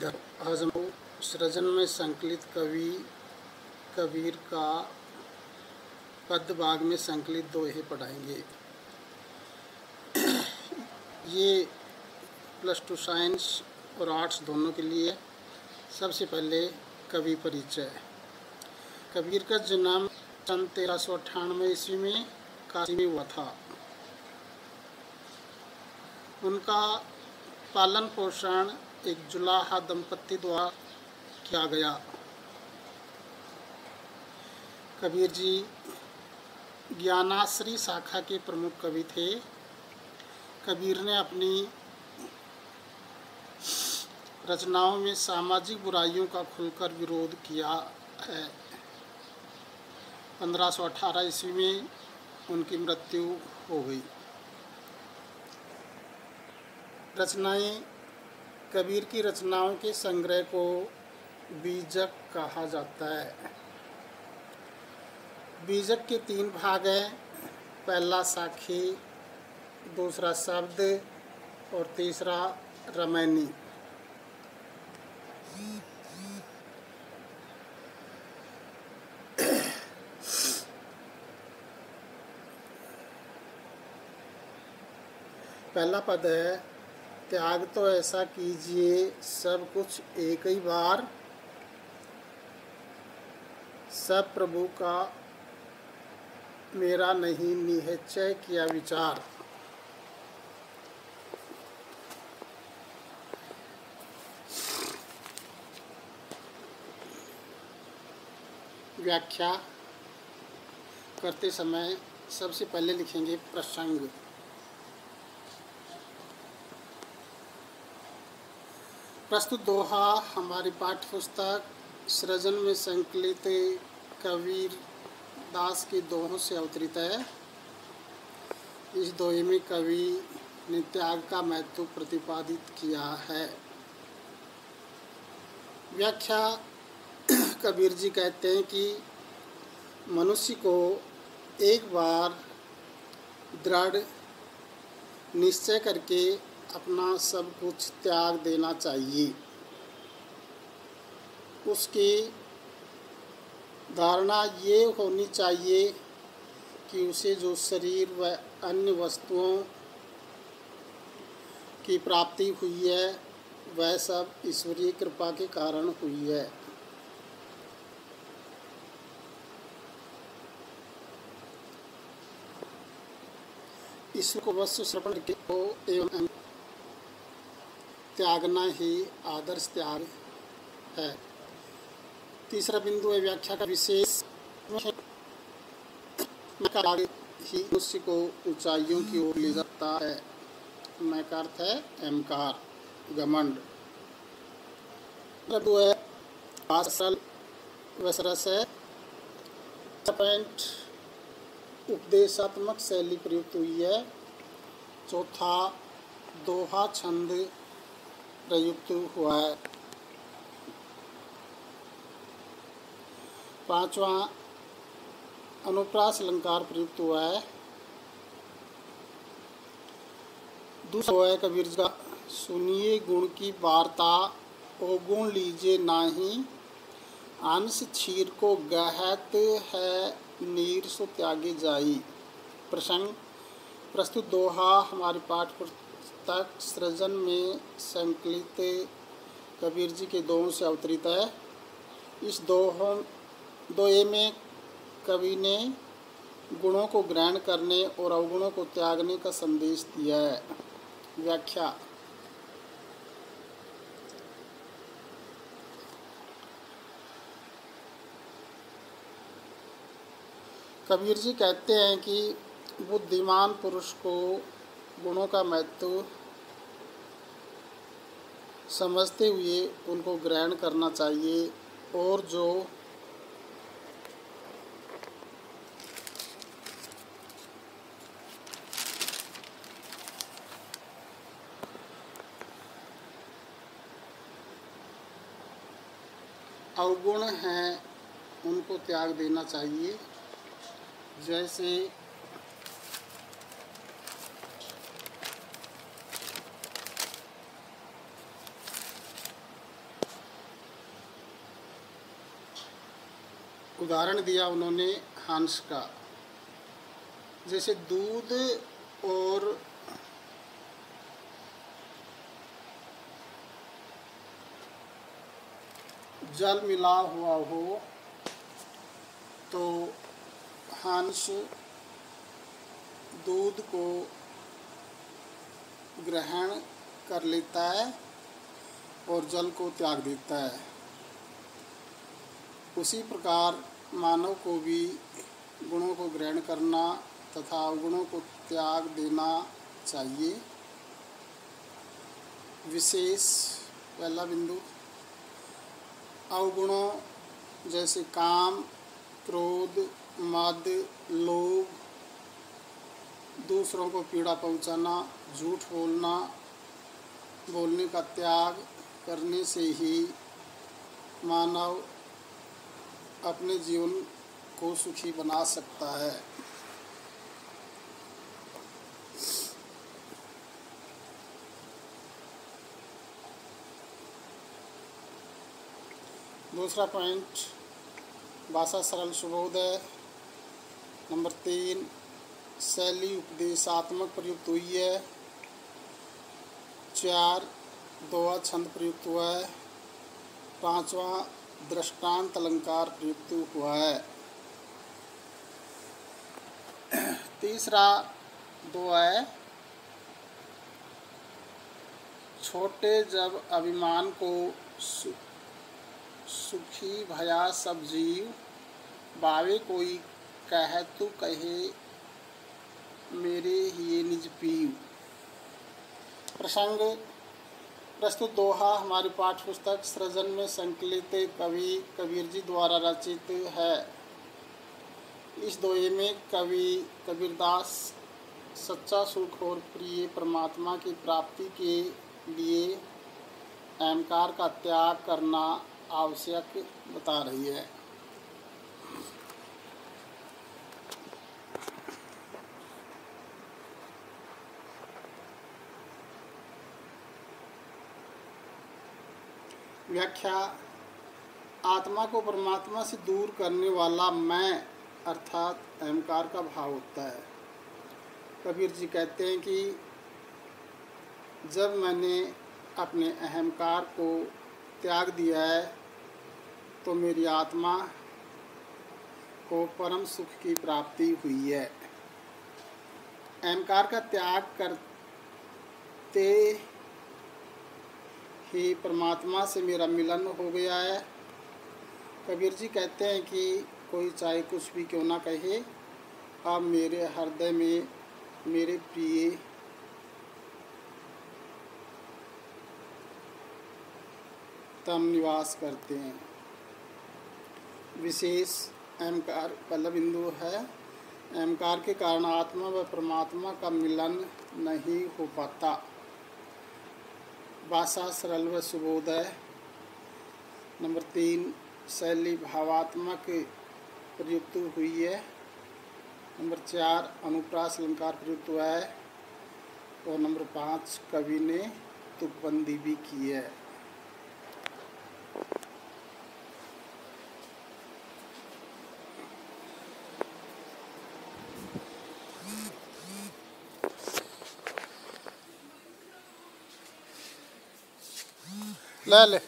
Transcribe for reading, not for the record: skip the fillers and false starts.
आज हम सृजन में संकलित कबीर का पद्य भाग में संकलित दोहे पढ़ाएंगे। ये +2 साइंस और आर्ट्स दोनों के लिए। सबसे पहले कवि परिचय। कबीर का जन्म सन 1398 ईस्वी में काशी में हुआ था। उनका पालन पोषण एक जुलाहा दंपति द्वारा किया गया। कबीर जी ज्ञानाश्री शाखा के प्रमुख कवि थे। कबीर ने अपनी रचनाओं में सामाजिक बुराइयों का खुलकर विरोध किया है। 1518 ईस्वी में उनकी मृत्यु हो गई। रचनाएं। कबीर की रचनाओं के संग्रह को बीजक कहा जाता है। बीजक के 3 भाग हैं। पहला साखी, दूसरा शब्द और तीसरा रमैनी। पहला पद है, त्याग तो ऐसा कीजिए सब कुछ एक ही बार, सब प्रभु का मेरा नहीं निश्चय किया विचार। व्याख्या करते समय सबसे पहले लिखेंगे प्रसंग। प्रस्तुत दोहा हमारी पाठ्य पुस्तक सृजन में संकलित कबीर दास के दोहों से अवतरित है। इस दोहे में कवि ने त्याग का महत्व प्रतिपादित किया है। व्याख्या। कबीर जी कहते हैं कि मनुष्य को एक बार दृढ़ निश्चय करके अपना सब कुछ त्याग देना चाहिए। उसकी धारणा ये होनी चाहिए कि उसे जो शरीर व अन्य वस्तुओं की प्राप्ति हुई है वह सब ईश्वरीय कृपा के कारण हुई है। ईश्वर को वस्तु समर्पण करके एवं त्यागना ही आदर्श त्याग है। तीसरा बिंदु है व्याख्या का विशेष ही मनुष्य को ऊंचाइयों की ओर ले जाता है। मैं का अर्थ है अहंकार, घमंड। बिंदु है आसल वसरस है। पॉइंट उपदेशात्मक शैली प्रयुक्त हुई है। चौथा दोहा छंद प्रयुक्त हुआ है। 5वां अनुप्रास अलंकार प्रयुक्त हुआ है। दूसरा है कबीर जी का, सुनिए गुण की वार्ता ओ गुण लीजिए नाही, अंश क्षीर को गहत है नीर सो त्यागे जाई। प्रसंग। प्रस्तुत दोहा हमारे पाठ्य पुस्तक सृजन में संकलित कबीर जी के दोहों से अवतरित है। इस दोहे में कवि ने गुणों को ग्रहण करने और अवगुणों को त्यागने का संदेश दिया है। व्याख्या। कबीर जी कहते हैं कि बुद्धिमान पुरुष को गुणों का महत्व समझते हुए उनको ग्रहण करना चाहिए और जो अवगुण हैं उनको त्याग देना चाहिए। जैसे उदाहरण दिया उन्होंने हंस का। जैसे दूध और जल मिला हुआ हो तो हंस दूध को ग्रहण कर लेता है और जल को त्याग देता है। उसी प्रकार मानव को भी गुणों को ग्रहण करना तथा अवगुणों को त्याग देना चाहिए। विशेष पहला बिंदु, अवगुणों जैसे काम, क्रोध, मद, लोभ, दूसरों को पीड़ा पहुंचाना, झूठ बोलना, बोलने का त्याग करने से ही मानव अपने जीवन को सुखी बना सकता है। दूसरा पॉइंट, भाषा सरल सुबोध है। नंबर 3, शैली उपदेशात्मक प्रयुक्त हुई है। 4, दोहा छंद प्रयुक्त हुआ है। 5वां, दृष्टांत अलंकार प्रयुक्त हुआ है। तीसरा दोहा है, छोटे जब अभिमान को सुखी भया सब जीव, बावे कोई कहे तू कहे मेरे ही निज पीव। प्रसंग, प्रस्तुत दोहा हमारी पाठ्य पुस्तक सृजन में संकलित कवि कबीर जी द्वारा रचित है। इस दोहे में कवि कबीरदास सच्चा सुख और प्रिय परमात्मा की प्राप्ति के लिए अहंकार का त्याग करना आवश्यक बता रही है। व्याख्या, आत्मा को परमात्मा से दूर करने वाला मैं अर्थात अहंकार का भाव होता है। कबीर जी कहते हैं कि जब मैंने अपने अहंकार को त्याग दिया है तो मेरी आत्मा को परम सुख की प्राप्ति हुई है। अहंकार का त्याग करते ही परमात्मा से मेरा मिलन हो गया है। कबीर जी कहते हैं कि कोई चाहे कुछ भी क्यों ना कहे, अब मेरे हृदय में मेरे प्रिय तम निवास करते हैं। विशेष अहंकार पहला बिंदु है, अहंकार के कारण आत्मा व परमात्मा का मिलन नहीं हो पाता। भाषा सरल व सुबोध है। नंबर 3, शैली भावात्मक प्रयुक्त हुई है। नंबर 4, अनुप्रास अलंकार प्रयुक्त हुआ है। और नंबर 5, कवि ने तुकबंदी भी की है। ले ले।